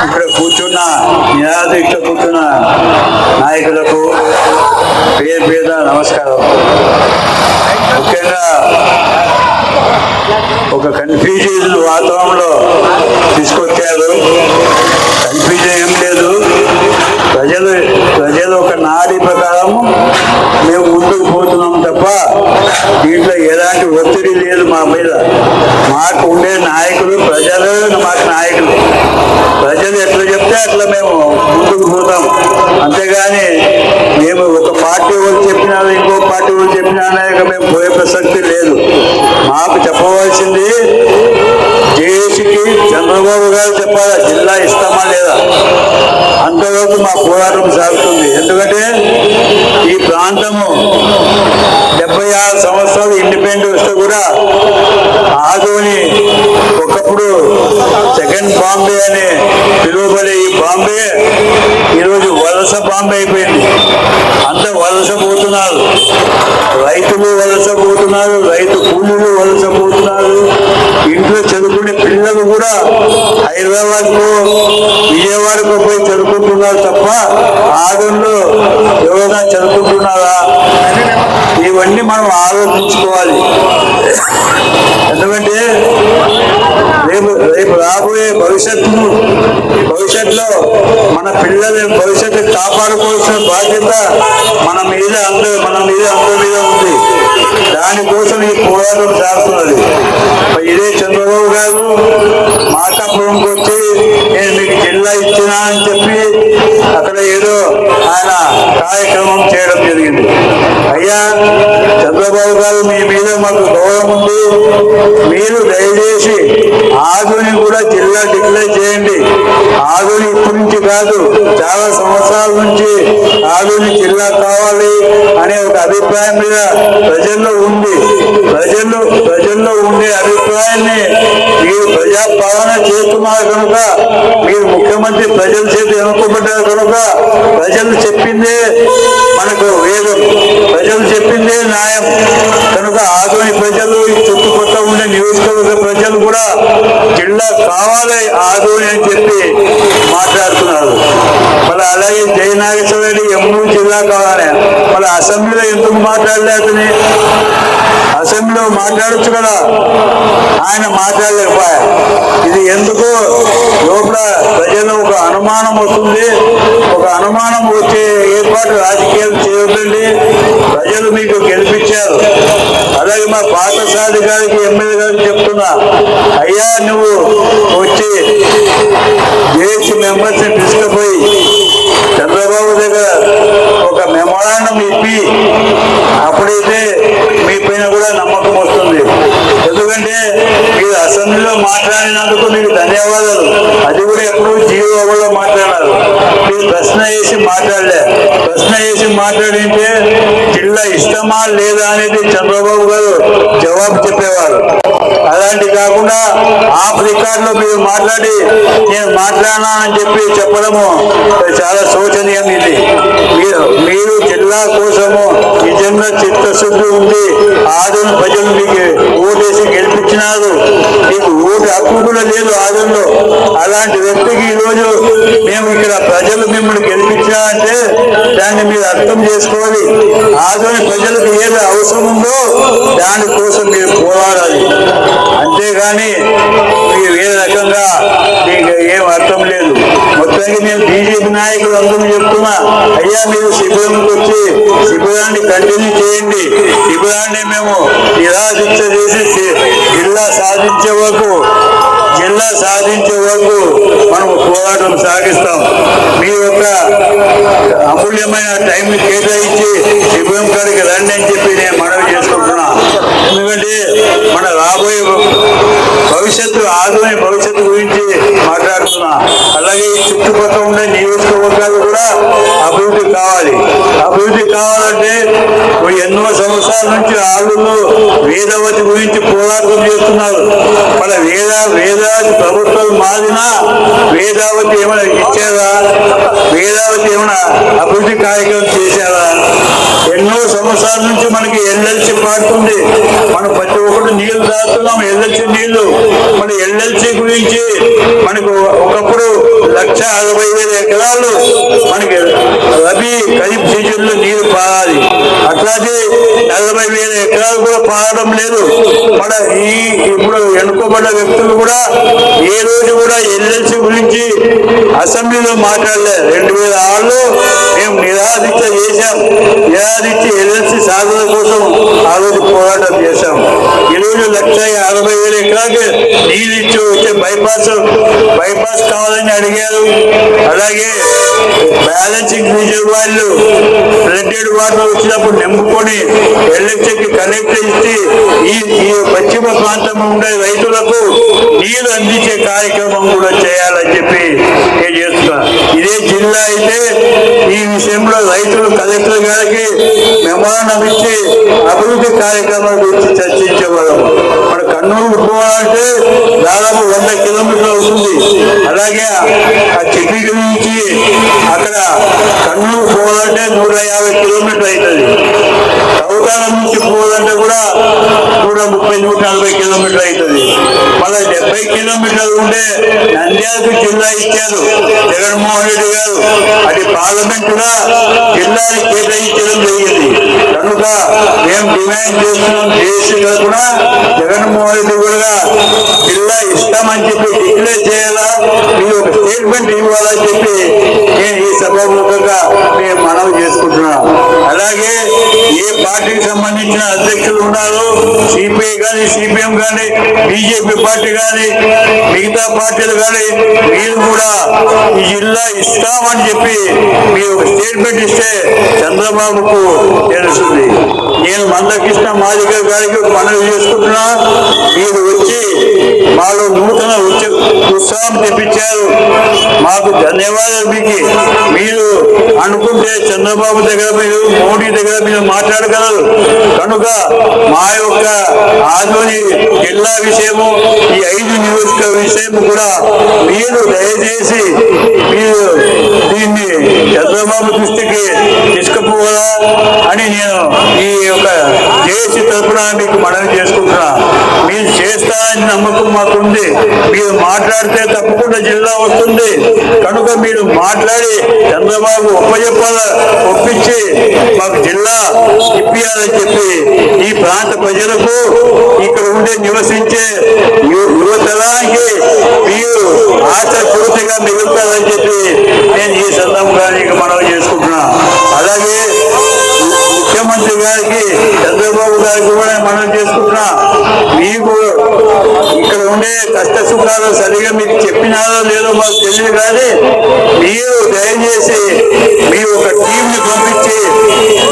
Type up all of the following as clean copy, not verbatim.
ఇక్కడ కూర్చున్న నిరాదీక్ష కూర్చున్న నాయకులకు పేరు పేద నమస్కారం. ముఖ్యంగా ఒక కన్ఫ్యూజన్ వాతావరణంలో తీసుకొచ్చారు. కన్ఫ్యూజన్ ఏం లేదు, ప్రజలు ఒక నాడి ప్రకారం మేము ముందుకు పోతున్నాం తప్ప దీంట్లో ఎలాంటి ఒత్తిడి లేదు మా మీద. మాకు ఉండే నాయకులు ప్రజలు, మాకు నాయకులు. ప్రజలు ఎట్లా చెప్తే అట్లా మేము ముందుకు పోతాం. అంతేగాని మేము ఒక పార్టీ వాళ్ళు చెప్పినా ఇంకో పార్టీ వాళ్ళు చెప్పినా మేము పోయే ప్రసక్తి లేదు. మాకు చెప్పవలసింది జేఏసీకి చంద్రబాబు గారు చెప్పాలా, జిల్లా ఇస్తామా లేదా. అంతవరకు మా పోరాటం సాగుతుంది. ఎందుకంటే ఈ ప్రాంతము 76 సంవత్సరాలు ఇండిపెండెంట్ వస్తే కూడా ఆదోని ఒకప్పుడు సెకండ్ బాంబే అని పిలువబడే ఈ బాంబే ఈరోజు వలస బాంబే అయిపోయింది. అంత వలస పోతున్నారు, రైతులు వలస పోతున్నారు, రైతు కూలీలు వలస పోతున్నారు. ఇంట్లో చదువుకునే పిల్లలు కూడా హైదరాబాద్కు విజయవాడకు పోయి చదువుకుంటున్నారు తప్ప ఆదంలో ఎవరైనా చదువుకుంటున్నారా? ఇవన్నీ మనం ఆలోచించుకోవాలి. ఎందుకంటే రేపు రాబోయే భవిష్యత్తులో మన పిల్లల భవిష్యత్తు కాపాడుకోవాల్సిన బాధ్యత మన మీద అందరి మీద ఉంది. దానికోసం ఈ పోరాటం సాగుతున్నది. ఇదే చంద్రబాబు గారు మార్కాపురంకి వచ్చి నేను మీకు జిల్లా ఇచ్చినా అని చెప్పి అక్కడ ఏదో ఆయన కార్యక్రమం చేయడం జరిగింది. అయ్యా చంద్రబాబు గారు, మీ మీద మాకు గౌరవం ఉంది. మీరు దయచేసి ఆదోని కూడా జిల్లా డిక్లేర్ చేయండి. ఆదోని ఇప్పటి నుంచి కాదు, చాలా సంవత్సరాల నుంచి ఆదోని జిల్లా కావాలి అనే ఒక అభిప్రాయం మీద ప్రజల్లో ఉంది. ప్రజల్లో ఉండే అభిప్రాయాన్ని మీరు ప్రజాపాలన చేస్తున్నారు కనుక, మీరు ముఖ్యమంత్రి ప్రజల చేతి ఎన్నుకోబడ్డారు కనుక ప్రజలు చెప్పిందే మనకు వేదం, ప్రజలు చెప్పిందే న్యాయం కనుక ఆదోని ప్రజలు, ఈ చుట్టుపక్కల ఉండే నియోజకవర్గ ప్రజలు కూడా జిల్లా కావాలి ఆదోని అని చెప్పి మాట్లాడుతున్నారు. మళ్ళీ అలాగే జయనాగేశ్వర రెడ్డి ఎమ్మెల్యే జిల్లా కావాలి. మళ్ళీ అసెంబ్లీలో ఎందుకు మాట్లాడలేదని, అసెంబ్లీలో మాట్లాడచ్చు కదా, ఆయన మాట్లాడలేకపోయా. ఇది ఎందుకు లోపల ప్రజలు ఒక అనుమానం వస్తుంది. ఒక అనుమానం వచ్చే ఏర్పాటు రాజకీయాలు చేయొద్దండి. ప్రజలు మీకు గెలిపించారు. అలాగే మా పార్థసారథి గారికి, ఎమ్మెల్యే గారికి చెప్తున్నా, అయ్యా నువ్వు వచ్చి జేఏసీ మెంబర్స్ని తీసుకుపోయి చంద్రబాబు దగ్గర ఒక మెమోరాండం ఇప్పి అప్పుడైతే మీ పైన కూడా నమ్మకం వస్తుంది. ఎందుకంటే మీరు అసెంబ్లీలో మాట్లాడినందుకు మీకు ధన్యవాదాలు. అది కూడా ఎప్పుడు జీవోలో మాట్లాడారు. మీరు ప్రశ్న వేసి మాట్లాడలే. ప్రశ్న వేసి మాట్లాడింటే జిల్లా ఇష్టమా లేదా అనేది చంద్రబాబు గారు జవాబు చెప్పేవారు. అలాంటి కాకుండా ఆఫ్ రికార్డులో మీరు మాట్లాడి నేను మాట్లాడినా అని చెప్పి చెప్పడము చాలా శోచనీయం. ఇది మీరు జిల్లా కోసము నిజంగా చిత్తశుద్ధి ఉంది. ఆదోని ప్రజలు మీకు ఓటేసి గెలిపించినారు. మీకు ఓటు హక్కు కూడా లేదు ఆదోనిలో. అలాంటి వ్యక్తికి ఈరోజు మేము ఇక్కడ ప్రజలు మిమ్మల్ని గెలిపించాలంటే దాన్ని మీరు అర్థం చేసుకోవాలి. ఆదోని ప్రజలకు ఏది అవసరం ఉందో దానికోసం మీరు పోరాడాలి. అంతేగాని మీరు ఏ రకంగా మీకు ఏం అర్థం లేదు. మొత్తానికి నేను బీజేపీ నాయకులు అందరూ చెప్తున్నా, అయ్యా మీరు శిబిరంకి వచ్చి శిబిరాన్ని కంటిన్యూ చేయండి. శిబిరాన్ని మేము నిరాశించ చేసి జిల్లా సాధించే వరకు మనం పోరాటం సాగిస్తాం. మీ యొక్క అమూల్యమైన టైంని కేటాయించి శిబిరం కాడికి రండి అని చెప్పి నేను మనవి చేసుకుంటున్నా. ఎందుకంటే మన రాబోయే భవిష్యత్తు, ఆదోని భవిష్యత్తు గురించి మాట్లాడుతున్నా. అలాగే ఈ చుట్టుపక్కల ఉండే నియోజకవర్గాలు కూడా అభివృద్ధి కావాలి. అభివృద్ధి కావాలంటే ఎన్నో సంవత్సరాల నుంచి ఆళ్ళులో వేదావతి గురించి పోరాటం చేస్తున్నారు. మన వేదావతి ప్రభుత్వాలు మారినా వేదావతి ఏమైనా ఇచ్చారా? వేదావతి ఏమైనా అభివృద్ధి కార్యక్రమం చేశారా? ఎన్నో సంవత్సరాల నుంచి మనకి ఎల్ఎల్సి పాడుతుంది. మనం ప్రతి ఒక్కటి నీళ్లు తాగుతున్నాం, ఎల్ఎల్సి నీళ్లు. మన ఎల్ఎల్సి గురించి మనకు ఒకప్పుడు 1 1,60,000 ఎకరాలు మనకి రబీ ఖరీఫ్ సీజన్లో నీరు పారాలి. అట్లాగే 40,000 ఎకరాలు కూడా పారడం లేదు. మన ఇప్పుడు ఎన్నుకోబడ్డ వ్యక్తులు కూడా ఏ రోజు కూడా ఎల్ఎల్సి గురించి అసెంబ్లీలో మాట్లాడలేదు. 2006లో మేము నిరాదీక్ష చేశాం. నిరాదీక్ష ఎల్ఎల్సి సాధన కోసం ఆ రోజు పోరాటం చేశాం. ఈరోజు 1,60,000 ఎకరాలకి నీళ్ళు ఇచ్చి వచ్చే బైపాస్ కావాలని అడిగారు. అలాగే బ్యాలెన్సింగ్ రిజర్వాయర్లు ఫ్లడ్డెడ్ వాటర్ వచ్చినప్పుడు నింపుకొని ఎల్ఎల్సికి కనెక్ట్ ఇచ్చి ఈ పశ్చిమ ప్రాంతంలో ఉండే రైతులకు నీరు అందించే కార్యక్రమం కూడా చేయాలని చెప్పి నేను చేస్తున్నాను. ఇదే జిల్లా అయితే ఈ విషయంలో రైతులు కలెక్టర్ గారికి మెమోరాండం ఇచ్చి అభివృద్ధి కార్యక్రమాల గురించి చర్చించేవాళ్ళం. మన కర్నూలు పోవాలంటే దాదాపు 100 కిలోమీటర్లు అవుతుంది. అలాగే ఆ చిట్టికి నుంచి అక్కడ కర్నూలు పోవాలంటే 150 కిలోమీటర్లు అవుతుంది. చౌటాల నుంచి పోవాలంటే కూడా 130-140 కిలోమీటర్లు అవుతుంది. మళ్ళీ 70 కిలోమీటర్లు ఉంటే నంద్యాలకు జిల్లా ఇచ్చారు జగన్మోహన్ రెడ్డి గారు. అది పార్లమెంట్ కూడా జిల్లాని కేటాయించడం జరిగింది. కనుక మేము డిమాండ్ చేస్తున్నాం, చేసి కూడా జగన్మోహన్ రెడ్డి కూడా జిల్లా ఇస్తామని చెప్పి డిక్లేర్ చేయాలా, మీరు ఒక స్టేట్మెంట్ ఇవ్వాలని చెప్పి నేను ఈ సభాముఖంగా మేము మనవి చేసుకుంటున్నాం. అలాగే ఏ పార్టీకి సంబంధించిన అధ్యక్షులు ఉన్నారో సిపిఐ కానీ, సిపిఎం కానీ, బీజేపీ పార్టీ కానీ, మిగతా పార్టీలు కానీ, మీరు కూడా ఈ జిల్లా ఇస్తామని చెప్పి మీరు ఒక స్టేట్మెంట్ ఇస్తే చంద్రబాబుకు తెలుస్తుంది. నేను మందకృష్ణ మాదిగర్ గారికి మనవి చేసుకుంటున్నా, మీరు వచ్చి మాలో నూతన ఉత్సాహం తెప్పించారు. మాకు ధన్యవాదాలు. మీరు అనుకుంటే చంద్రబాబు దగ్గర మీరు, మోడీ దగ్గర మీరు మాట్లాడగలరు. కనుక మా యొక్క ఆదోని జిల్లా విషయము, ఈ 5 నియోజకవర్గ విషయము కూడా మీరు దయచేసి మీరు దీన్ని చంద్రబాబు దృష్టికి తీసుకుపోవాలా అని నేను ఈ యొక్క జేఏసీ తరఫున మీకు మనవి చేసుకుంటున్నా. మీరు చేస్తారని నమ్మకం మాకుంది. మీరు మాట్లాడితే తప్పకుండా జిల్లా వస్తుంది. కనుక మీరు మాట్లాడి చంద్రబాబు ఒప్పించి మాకు జిల్లా ఇప్పియాలని చెప్పి ఈ ప్రాంత ప్రజలకు, ఇక్కడ ఉండే నివసించే యువతరానికి మీరు ఆశాపూర్తిగా మిగులుతారని చెప్పి నేను ఈ సందర్భంగా మనవి చేసుకుంటున్నా. అలాగే ముఖ్యమంత్రి గారికి, చంద్రబాబు గారికి కూడా మనం చేసుకుంటున్నా, మీకు ఇక్కడ ఉండే కష్ట సుఖాలు సరిగా మీకు చెప్పినారో లేదో మాకు తెలియదు, కానీ మీరు దయచేసి మీ ఒక టీంని పంపించి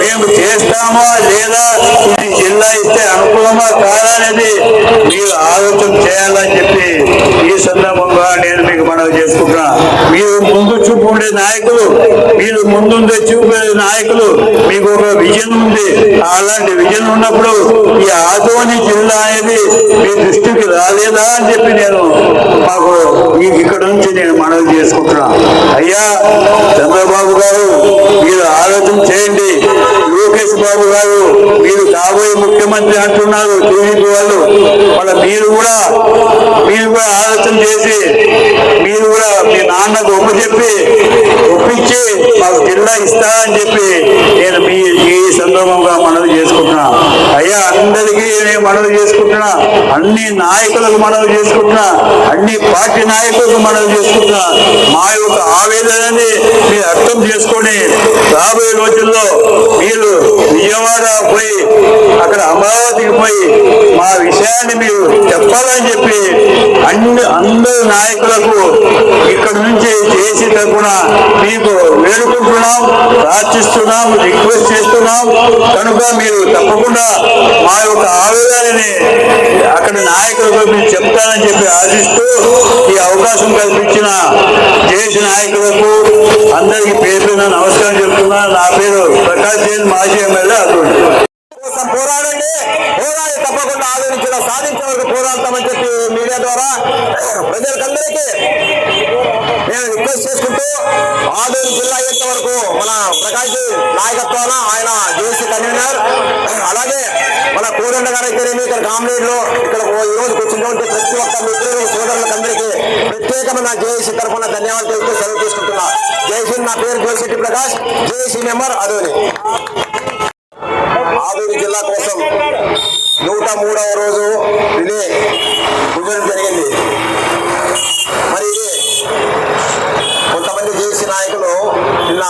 మేము చేస్తామా లేదా, ఇది జిల్లా ఇస్తే అనుకూలమా కాదా అనేది మీరు ఆలోచన చేయాలని చెప్పి ఈ సందర్భంగా నేను మీకు మనవి చేసుకుంటున్నా. మీరు ముందు చూపు ఉండే నాయకులు, మీరు ముందుండే చూపే నాయకులు, మీకు ఒక విజన్ ఉంది. అలాంటి విజన్ ఉన్నప్పుడు ఈ ఆదోని జిల్లా అనేది మీ దృష్టికి రాలేదా అని చెప్పి నేను మాకు ఇక్కడ నుంచి నేను మనవి చేసుకుంటున్నా. అయ్యా చంద్రబాబు గారు, మీరు ఆలోచన చేయండి. లోకేష్ బాబు గారు మీరు కాబోయే ముఖ్యమంత్రి అంటున్నారు టీడీపీ వాళ్ళు. మళ్ళీ మీరు కూడా ఆలోచన చేసి మీరు కూడా మీ నాన్నకు ఒప్పించి మాకు జిల్లా ఇస్తారని చెప్పి నేను ఈ సందర్భంగా మనవి చేసుకుంటున్నా. అయ్యా అందరికీ నేను మనవి చేసుకుంటున్నా, అన్ని నాయకులకు మనవి చేసుకుంటున్నా, అన్ని పార్టీ నాయకులకు మనవి చేసుకుంటున్నా. మా యొక్క ఆవేదనని మీరు అర్థం చేసుకొని రాబోయే రోజుల్లో మీరు విజయవాడ పోయి అక్కడ అమరావతికి పోయి మా విషయాన్ని మీరు చెప్పాలని చెప్పి అందరు నాయకులకు ఇక్కడ నుంచి చేసి తరపున మీకు వేడుకుంటున్నాం, ప్రార్థిస్తున్నాం, రిక్వెస్ట్ చేస్తున్నాం. కనుక మీరు తప్పకుండా మా యొక్క ఆవేదనని అక్కడ నాయకులకు మీరు చెప్తారని చెప్పి ఆశిస్తూ ఈ అవకాశం కల్పించిన జేఏసీ నాయకులకు అందరికీ పేరు నమస్కారం చెప్తున్నా. నా పేరు ప్రకాష్ జైన్, మాజీ ఎమ్మెల్యే అటువంటి కోసం పోరాడండి, తప్పకుండా ఆదరించిన సాధించే వరకు పోరాడతామని చెప్పి మీడియా ద్వారా ప్రజలకందరికీ నేను రిక్వెస్ట్ చేసుకుంటూ, ఆదోని జిల్లా అయ్యేంత వరకు మన ప్రకాష్ నాయకత్వాన ఆయన జేఏసీ కన్వీనర్, అలాగే మన కోదండ గారు అయితేనేమి, ఇక్కడ కామ్రేడ్లో ఇక్కడ ఈ రోజు కూర్చున్నటువంటి ప్రతి ఒక్క మిత్రులు సోదరులకు అందరికీ ప్రత్యేకమైన నా జేఏసీ తరఫున ధన్యవాదాలు తెలుపుతూ సెలవు తీసుకుంటున్నా. జేఏసీ నా పేరు జోశెట్టి ప్రకాష్, జేఏసీ మెంబర్ ఆదోని. ఆదోని జిల్లా కోసం 103వ రోజు రిలే కుదరడం జరిగింది. మరి ఇది కొంతమంది జేఏసీ నాయకులు నిన్న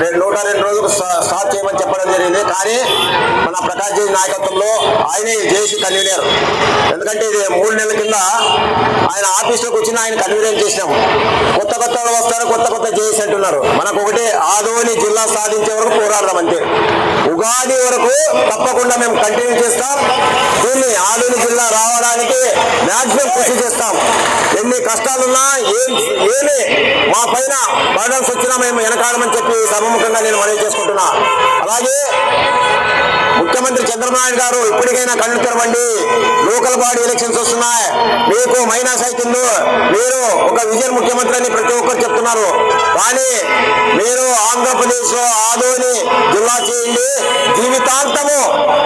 102 రోజులు స్టార్ట్ చేయమని చెప్పడం జరిగింది. కానీ మన ప్రకాష్ జీ నాయకత్వంలో ఆయనే జేఏసీ కన్వీనర్. ఎందుకంటే ఇది 3 నెలల కింద ఆయన ఆఫీస్లోకి వచ్చిన ఆయన కన్వీనర్ చేసినాం. కొత్త వాళ్ళు వస్తారు, కొత్త జేఏసీ అంటున్నారు. మనకు ఒకటే ఆదోని జిల్లా సాధించే వరకు పోరాడదాం అంతే. ఉగాది వరకు తప్పకుండా మేము కంటిన్యూ చేస్తాం. దీన్ని ఆదోని జిల్లా రావడానికి మ్యాక్సిమం కృషి చేస్తాం. ఎన్ని కష్టాలున్నా ఏమి మా పైన బర్డన్స్ వచ్చినా మేము వెనకాడమని చెప్పి సభముఖంగా నేను మనవి చేసుకుంటున్నా. అలాగే ముఖ్యమంత్రి చంద్రబాబు నాయుడు గారు ఇప్పటికైనా కళ్ళు తెరవండి. లోకల్ బాడీ ఎలక్షన్స్ వస్తున్నాయి, మీకు మైనస్ అవుతుందో, మీరు ఒక విజన్ ముఖ్యమంత్రి అని ప్రతి ఒక్కరు చెప్తున్నారు. కానీ మీరు ఆంధ్రప్రదేశ్ లో ఆదోని జిల్లా చేయండి, జీవితాంతము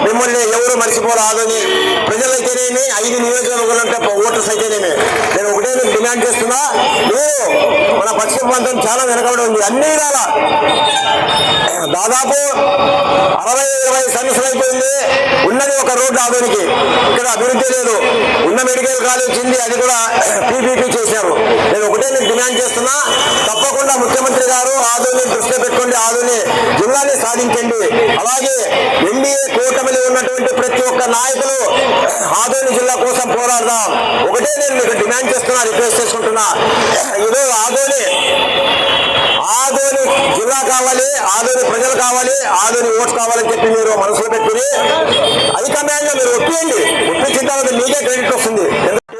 మిమ్మల్ని ఎవరు మర్చిపోరు. ఆదోని ప్రజలైతేనేమి, 5 నియోజకవర్గాలంటే ఓటర్స్ అయితేనేమి, నేను ఒకటే డిమాండ్ చేస్తున్నా. మీరు మన పశ్చిమ ప్రాంతం చాలా వెనకబడి ఉంది. అన్ని విధాల దాదాపు 60-20 సంవత్సరాలు అయిపోయింది. ఉన్నది ఒక రోడ్డు ఆదోనికి, ఇక్కడ అభివృద్ధి లేదు. ఉన్న మెడికల్ కాలేజ్ వచ్చింది, అది కూడా పీపీపీ చేశారు. నేను ఒకటే డిమాండ్ చేస్తున్నా, తప్పకుండా ముఖ్యమంత్రి గారు ఆదోని దృష్టిలో పెట్టుకోండి, ఆదోని జిల్లాని సాధించండి. అలాగే ఎన్డీఏ కూటమిలో ఉన్నటువంటి ప్రతి ఒక్క నాయకులు ఆదోని జిల్లా కోసం పోరాడదాం. ఒకటే నేను మీకు డిమాండ్ చేస్తున్నా, రిక్వెస్ట్ చేసుకుంటున్నా. ఈరోజు ఆదోని జిల్లా కావాలి, ఆదోని ప్రజలు కావాలి, ఆదోని ఓట్స్ కావాలని చెప్పి మీరు మనసులో పెట్టుకుని హైకమాండ్ మీరు ఒప్పియండి. ఒప్పించిన తర్వాత మీకే క్రెడిట్ వస్తుంది.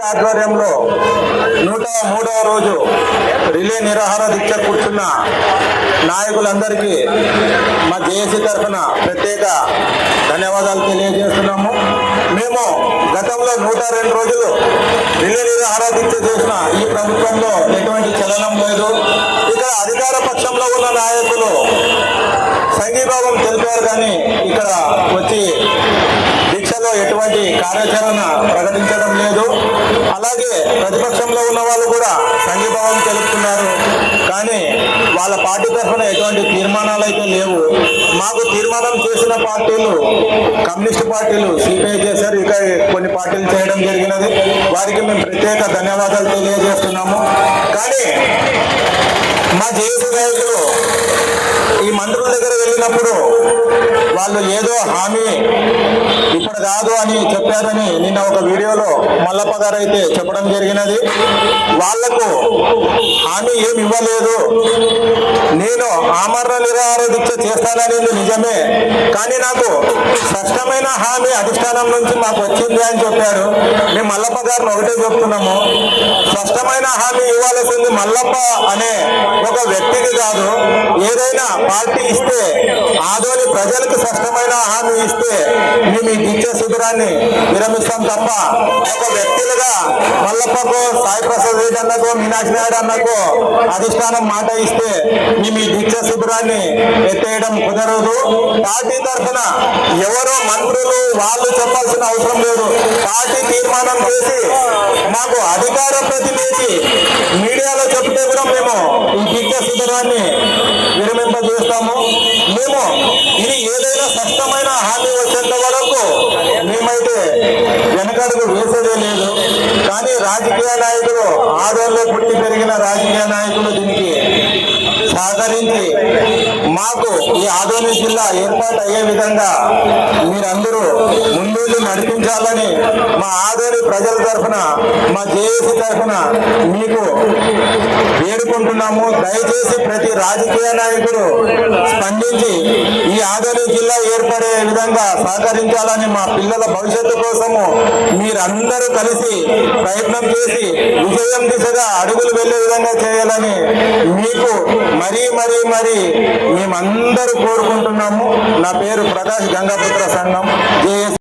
ఆధ్వర్యంలో 103వ రోజు రిలే నిరాహార దీక్ష కూర్చున్న నాయకులందరికీ మా జేఏసీ తరఫున ప్రత్యేక ధన్యవాదాలు తెలియజేస్తున్నాము. మేము గతంలో 102 రోజులు రిలే నిరాహార దీక్ష చేసిన ఈ ప్రభుత్వంలో ఎటువంటి చలనం లేదు. ఇక్కడ అధికార పక్షంలో ఉన్న నాయకులు సంఘీభావం తెలిపారు, కానీ ఇక్కడ వచ్చి దీక్షలో ఎటువంటి కార్యాచరణ ప్రకటించడం లేదు. అలాగే ప్రతిపక్షంలో ఉన్న వాళ్ళు కూడా సంఘీభావం తెలుపుతున్నారు, కానీ వాళ్ళ పార్టీ తరఫున ఎటువంటి తీర్మానాలు అయితే లేవు. మాకు తీర్మానం చేసిన పార్టీలు కమ్యూనిస్ట్ పార్టీలు సిపిఐ చేశారు, ఇక కొన్ని పార్టీలు చేయడం జరిగినది. వారికి మేము ప్రత్యేక ధన్యవాదాలు తెలియజేస్తున్నాము. కానీ మా జేఏసీ నాయకులు ఈ మంత్రుల దగ్గర వెళ్ళినప్పుడు వాళ్ళు ఏదో హామీ ఇప్పుడు కాదు అని చెప్పారని నిన్న ఒక వీడియోలో మల్లప్ప గారు అయితే చెప్పడం జరిగినది. వాళ్లకు హామీ ఏమి ఇవ్వలేదు. నేను ఆమరణ నిరాహార దీక్ష చేస్తాననేది నిజమే, కానీ నాకు స్పష్టమైన హామీ అధిష్టానం నుంచి మాకు వచ్చింది అని చెప్పారు. మేము మల్లప్ప గారిని ఒకటే చెప్తున్నాము, స్పష్టమైన హామీ ఇవ్వాల్సింది మల్లప్ప అనే ఒక వ్యక్తికి కాదు. ఏదైనా పార్టీ ఇస్తే, ఆదోని ప్రజలకు స్పష్టమైన హామీ ఇస్తే మేము ఈ దీక్ష శిబిరాన్ని విరమిస్తాం తప్ప ఒక వ్యక్తులుగా మల్లప్పకు, సాయి ప్రసాద్ రెడ్డి అన్నకు, మీనాక్షి నాయుడు అన్నకు అధిష్టానం మాట ఇస్తే మేము ఈ దీక్ష శిబిరాన్ని ఎత్తేయడం కుదరదు. పార్టీ తరఫున ఎవరో మంత్రులు వాళ్ళు చెప్పాల్సిన అవసరం లేదు. పార్టీ తీర్మానం చేసి మాకు అధికార ప్రతినిధి మీడియాలో చెప్తే కూడా మేము ఈ దీక్ష శిబిరాన్ని విరమింపజేస్తాము. మేము ఇది ఏదైనా స్పష్టమైన హామీ వచ్చేంత వరకు మేమైతే వెనకడుగు వేసేదే లేదు. కానీ రాజకీయ నాయకులు, ఆదోళనలో పుట్టి పెరిగిన రాజకీయ నాయకులు దీనికి సహకరించి మాకు ఈ ఆదోని జిల్లా ఏర్పాటు అయ్యే విధంగా మీరందరూ ముందు నడిపించాలని మా ఆదోని ప్రజల తరఫున, మా జేఏసీ తరఫున మీకు వేడుకుంటున్నాము. దయచేసి ప్రతి రాజకీయ నాయకుడు స్పందించి ఈ ఆదోని జిల్లా ఏర్పడే విధంగా సహకరించాలని, మా పిల్లల భవిష్యత్తు కోసము మీరందరూ కలిసి ప్రయత్నం చేసి విజయం దిశగా అడుగులు వెళ్లే విధంగా చేయాలని మీకు మరీ మేమందరూ కోరుకుంటున్నాము. నా పేరు ప్రకాష్, గంగాపుత్ర సంఘం, జేఏసీ.